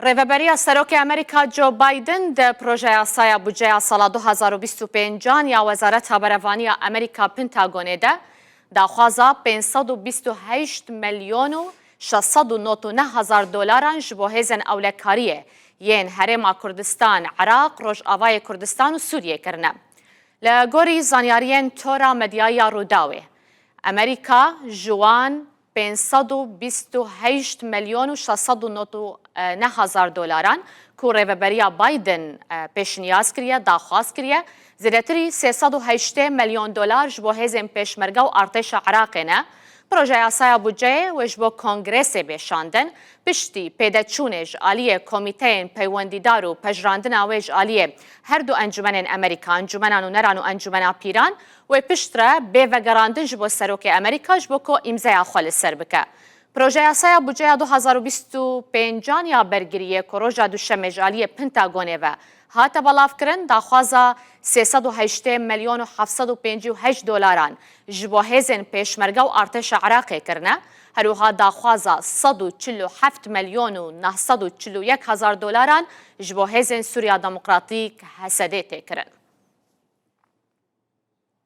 ڕێڤەبەریە سەرۆکی ئەمریکا جۆ بایدن دە پرۆژەیە یاسایە بودجەیە ساڵا 2025 یا وەزارەتە بەرەڤانیە ئەمریکا پنتاگۆنێدە داخوازە 528 ملیۆن و 699 هزار دۆلاران ji بۆ hêzên ewlekariyê yên Herêma Kurdistan, Iraq, Rojavayê Kurdistan û Sûriyê kirine. Li gorî zanyariyên tora medyaya Rûdawê, Amerîka ji wan 528 ملیۆن و 699 هزار دۆلاران ku rêveberiya Biden pêşniyaz kiriye, daxwaz kiriye, zêdetirî 308 ملیۆن دۆلار ji bo hêzên pêşmerge û artêşa Iraqê ne. Proje yasaya budceyê wê ji bo Kongresê bêşandin, piştî pêdeçûnê ji aliyê Komîteyên Peywendîdar û Pejrandina wê ji aliyê her du encûmenên Amerîka, Encûmena Nûneran û Encûmena Pîran, wê pişt re bêvegerandin ji bo serokê Amerîka ji bo ku îmzeya xwe li ser bike. Proje yasaya budceya 2025 ya bergiriyê ku roja duşemê ji aliyê Pentagonê ve hate belavkirin, daxwaza 308 ملیۆن و 758 دۆلاران ji bo hêzên pêşmerge û artêşa Iraqê kirine, herûha daxwaza 147 ملیۆن و 941 هزار دۆلاران ji bo hêzên Sûriya Demokratîk Hesedê tê kirin.